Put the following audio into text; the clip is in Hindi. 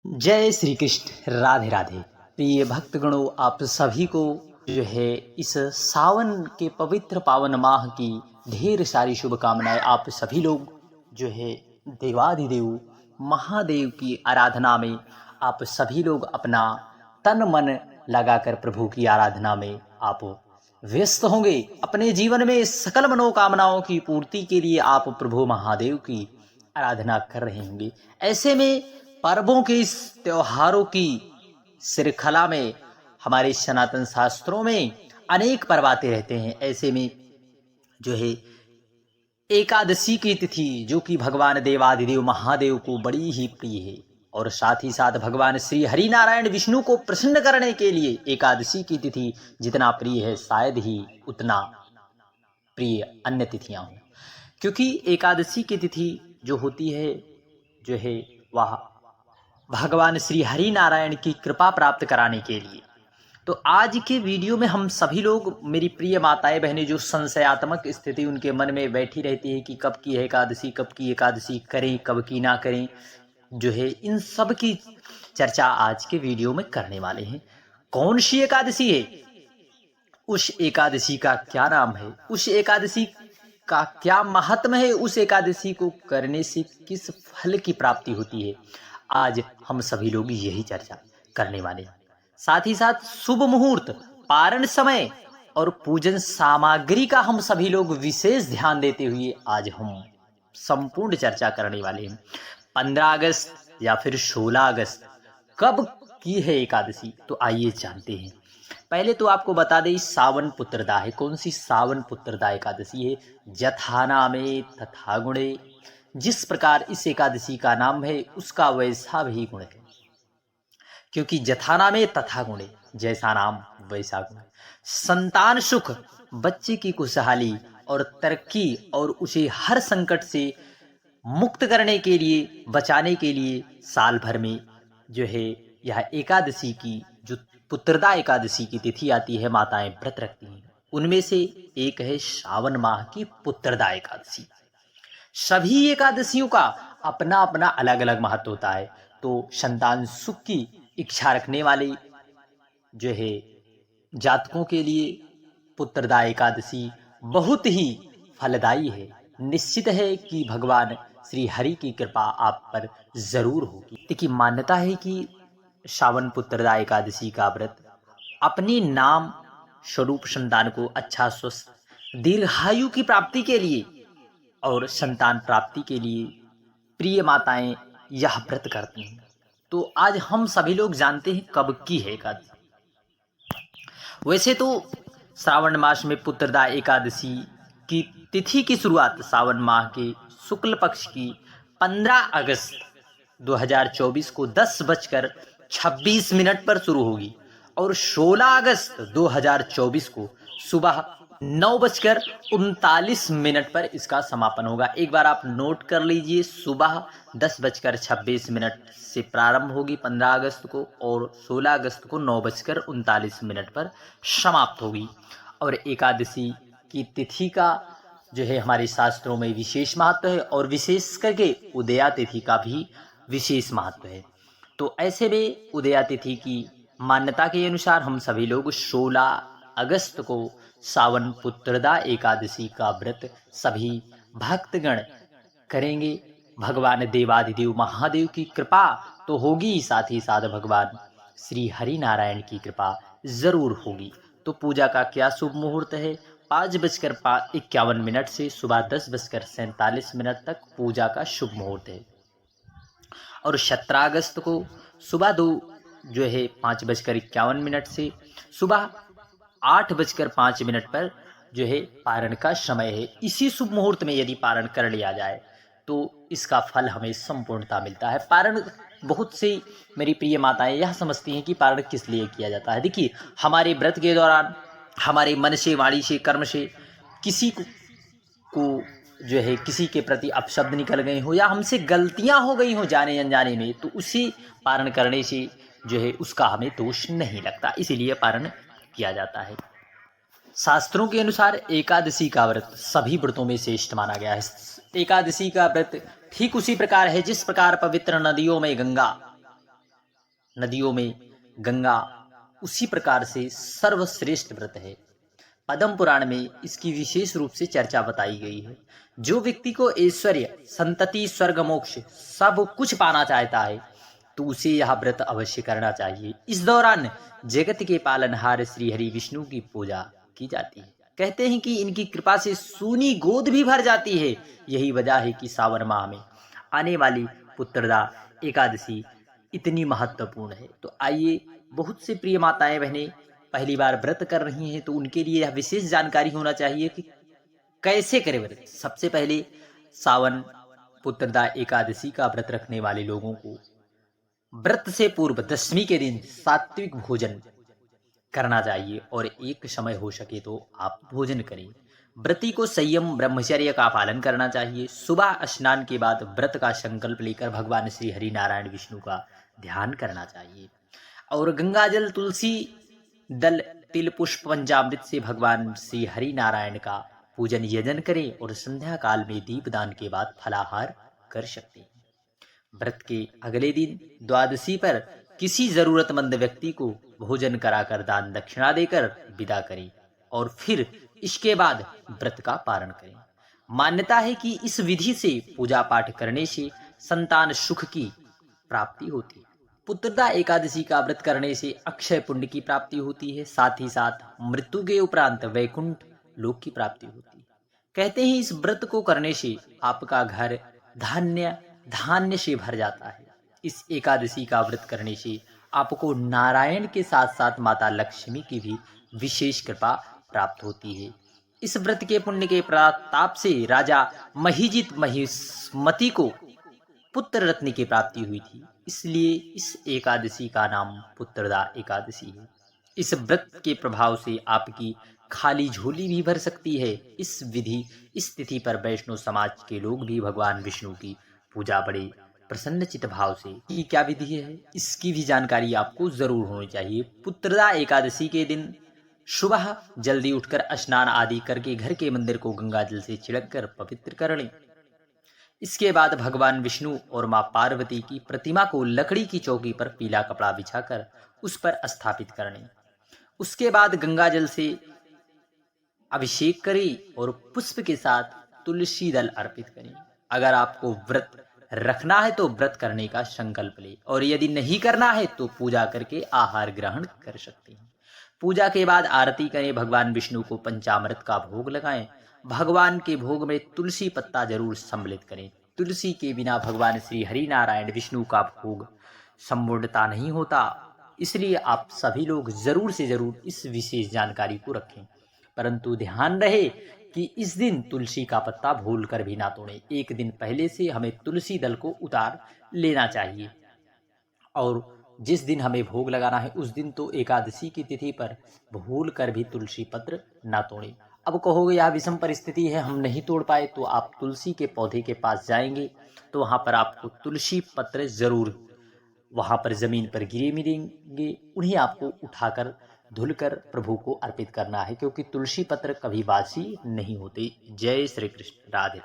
जय श्री कृष्ण। राधे राधे। प्रिय भक्तगणों, आप सभी को जो है इस सावन के पवित्र पावन माह की ढेर सारी शुभकामनाएं। आप सभी लोग जो है देवाधिदेव महादेव की आराधना में आप सभी लोग अपना तन मन लगाकर प्रभु की आराधना में आप व्यस्त होंगे। अपने जीवन में सकल मनोकामनाओं की पूर्ति के लिए आप प्रभु महादेव की आराधना कर रहे होंगे। ऐसे में पर्वों के इस त्योहारों की श्रृंखला में हमारे सनातन शास्त्रों में अनेक पर्व आते रहते हैं। ऐसे में जो है एकादशी की तिथि जो कि भगवान देवाधिदेव महादेव को बड़ी ही प्रिय है, और साथ ही साथ भगवान श्री हरि नारायण विष्णु को प्रसन्न करने के लिए एकादशी की तिथि जितना प्रिय है शायद ही उतना प्रिय अन्य तिथियां हों, क्योंकि एकादशी की तिथि जो होती है जो है वह भगवान श्री हरि नारायण की कृपा प्राप्त कराने के लिए। तो आज के वीडियो में हम सभी लोग, मेरी प्रिय माताएं बहनें, जो संशयात्मक स्थिति उनके मन में बैठी रहती है कि कब की है एकादशी, कब की एकादशी करें, कब की ना करें, जो है इन सब की चर्चा आज के वीडियो में करने वाले हैं। कौन सी एकादशी है, उस एकादशी का क्या नाम है, उस एकादशी का क्या महात्म है, उस एकादशी को करने से किस फल की प्राप्ति होती है, आज हम सभी लोग यही चर्चा करने वाले हैं। साथ ही साथ शुभ मुहूर्त, पारण समय और पूजन सामग्री का हम सभी लोग विशेष ध्यान देते हुए आज हम संपूर्ण चर्चा करने वाले हैं। 15 अगस्त या फिर 16 अगस्त कब की है एकादशी, तो आइए जानते हैं। पहले तो आपको बता दें सावन पुत्रदा है। कौन सी सावन पुत्रदा एकादशी है? जथा नामे तथा गुणे। जिस प्रकार इस एकादशी का नाम है उसका वैसा भी गुण है, क्योंकि जथा नामे तथा गुणे, जैसा नाम वैसा गुण। संतान सुख, बच्चे की खुशहाली और तरक्की और उसे हर संकट से मुक्त करने के लिए, बचाने के लिए साल भर में जो है यह एकादशी की जो पुत्रदा एकादशी की तिथि आती है, माताएं व्रत रखती हैं। उनमें से एक है श्रावण माह की पुत्रदा एकादशी। सभी एकादशियों का अपना अपना अलग अलग महत्व होता है। तो संतान सुख की इच्छा रखने वाले जो है जातकों के लिए पुत्रदा एकादशी बहुत ही फलदायी है। निश्चित है कि भगवान श्री हरि की कृपा आप पर जरूर होगी। देखिए, मान्यता है कि श्रावण पुत्रदा एकादशी का व्रत अपने नाम स्वरूप संतान को अच्छा स्वस्थ दीर्घायु की प्राप्ति के लिए और संतान प्राप्ति के लिए प्रिय माताएं यह व्रत करती हैं। तो आज हम सभी लोग जानते हैं कब की है एकादशी। वैसे तो श्रावण मास में पुत्रदा एकादशी की तिथि की शुरुआत सावन माह के शुक्ल पक्ष की 15 अगस्त 2024 को 10:26 पर शुरू होगी और 16 अगस्त 2024 को सुबह 9:39 पर इसका समापन होगा। एक बार आप नोट कर लीजिए, सुबह 10:26 से प्रारंभ होगी 15 अगस्त को और 16 अगस्त को 9:39 पर समाप्त होगी। और एकादशी की तिथि का जो है हमारे शास्त्रों में विशेष महत्व है, और विशेष करके उदया तिथि का भी विशेष महत्व है। तो ऐसे में उदया तिथि की मान्यता के अनुसार हम सभी लोग 16 अगस्त को सावन पुत्रदा एकादशी का व्रत सभी भक्तगण करेंगे। भगवान देवाधिदेव महादेव की कृपा तो होगी, साथ ही साथ भगवान श्री हरि नारायण की कृपा जरूर होगी। तो पूजा का क्या शुभ मुहूर्त है? 5:51 से सुबह 10:47 तक पूजा का शुभ मुहूर्त है। और 17 अगस्त को सुबह 5:51 से सुबह 8:05 पर जो है पारण का समय है। इसी शुभ मुहूर्त में यदि पारण कर लिया जाए तो इसका फल हमें संपूर्णता मिलता है। पारण बहुत सी मेरी प्रिय माताएं यह समझती हैं कि पारण किस लिए किया जाता है। देखिए, हमारे व्रत के दौरान हमारे मन से, वाणी से, कर्म से किसी को जो है किसी के प्रति अपशब्द निकल गए हो या हमसे गलतियां हो गई हो जाने अनजाने में, तो उसी पारण करने से जो है उसका हमें दोष नहीं लगता, इसीलिए पारण किया जाता है। शास्त्रों के अनुसार एकादशी का व्रत सभी व्रतों में श्रेष्ठ माना गया है। एकादशी का व्रत ठीक उसी प्रकार है जिस प्रकार पवित्र नदियों में गंगा नदियों में गंगा उसी प्रकार से सर्वश्रेष्ठ व्रत है। पद्म पुराण में इसकी विशेष रूप से चर्चा बताई गई है। जो व्यक्ति को ऐश्वर्य, संतति, स्वर्ग, मोक्ष सब कुछ पाना चाहता है तो उसे यह व्रत अवश्य करना चाहिए। इस दौरान जगत के पालनहार श्री हरि विष्णु की पूजा की जाती है। कहते हैं कि इनकी कृपा से सूनी गोद भी भर जाती है। यही वजह है कि सावन माह में आने वाली पुत्रदा एकादशी इतनी महत्वपूर्ण है। तो आइए, बहुत से प्रिय माताएं बहनें पहली बार व्रत कर रही हैं तो उनके लिए यह विशेष जानकारी होना चाहिए कि कैसे करें व्रत। सबसे पहले सावन पुत्रदा एकादशी का व्रत रखने वाले लोगों को व्रत से पूर्व दशमी के दिन सात्विक भोजन करना चाहिए और एक समय हो सके तो आप भोजन करें। व्रती को संयम ब्रह्मचर्य का पालन करना चाहिए। सुबह स्नान के बाद व्रत का संकल्प लेकर भगवान श्री हरि नारायण विष्णु का ध्यान करना चाहिए और गंगाजल, तुलसी दल, तिल, पुष्प, पंचामृत से भगवान श्री हरि नारायण का पूजन यजन करें और संध्या काल में दीपदान के बाद फलाहार कर सकते हैं। व्रत के अगले दिन द्वादशी पर किसी जरूरतमंद व्यक्ति को भोजन कराकर दान दक्षिणा देकर विदा करें और फिर इसके बाद व्रत का पारण करें। मान्यता है कि इस विधि से पूजा पाठ करने से संतान सुख की प्राप्ति होती है। पुत्रदा एकादशी का व्रत करने से अक्षय पुण्य की प्राप्ति होती है। साथ ही साथ मृत्यु के उपरांत वैकुंठ लोक की प्राप्ति होती है। कहते हैं इस व्रत को करने से आपका घर धान्य से भर जाता है। इस एकादशी का व्रत करने से आपको नारायण के साथ साथ माता लक्ष्मी की भी विशेष कृपा प्राप्त होती है। इस व्रत के पुण्य के प्रताप से राजा महिजित महिष्मति को पुत्र रत्न की प्राप्ति हुई थी, इसलिए इस एकादशी का नाम पुत्रदा एकादशी है। इस व्रत के प्रभाव से आपकी खाली झोली भी भर सकती है। इस तिथि पर वैष्णव समाज के लोग भी भगवान विष्णु की पूजा बड़े प्रसन्नचित भाव से। ये क्या विधि है, इसकी भी जानकारी आपको जरूर होनी चाहिए। पुत्रदा एकादशी के दिन सुबह जल्दी उठकर स्नान आदि करके घर के मंदिर को गंगा जल से छिड़क कर पवित्र कर लें। इसके बाद भगवान विष्णु और मां पार्वती की प्रतिमा को लकड़ी की चौकी पर पीला कपड़ा बिछाकर उस पर स्थापित कर लें। उसके बाद गंगा जल से अभिषेक करें और पुष्प के साथ तुलसी दल अर्पित करें। अगर आपको व्रत रखना है तो व्रत करने का संकल्प लें और यदि नहीं करना है तो पूजा करके आहार ग्रहण कर सकते हैं। पूजा के बाद आरती करें। भगवान विष्णु को पंचामृत का भोग लगाएं। भगवान के भोग में तुलसी पत्ता जरूर सम्मिलित करें। तुलसी के बिना भगवान श्री हरि नारायण विष्णु का भोग संपूर्णता नहीं होता, इसलिए आप सभी लोग जरूर से जरूर इस विशेष जानकारी को रखें। परंतु ध्यान रहे कि इस दिन तुलसी का पत्ता भूल कर भी ना तोड़ें। एक दिन पहले से हमें तुलसी दल को उतार लेना चाहिए और जिस दिन हमें भोग लगाना है उस दिन तो एकादशी की तिथि पर भूल कर भी तुलसी पत्र ना तोड़ें। अब कहोगे यह विषम परिस्थिति है, हम नहीं तोड़ पाए, तो आप तुलसी के पौधे के पास जाएंगे तो वहां पर आपको तुलसी पत्र जरूर वहां पर जमीन पर गिरे मिलेंगे। उन्हें आपको उठाकर धुलकर प्रभु को अर्पित करना है, क्योंकि तुलसी पत्र कभी बासी नहीं होते। जय श्री कृष्ण। राधे।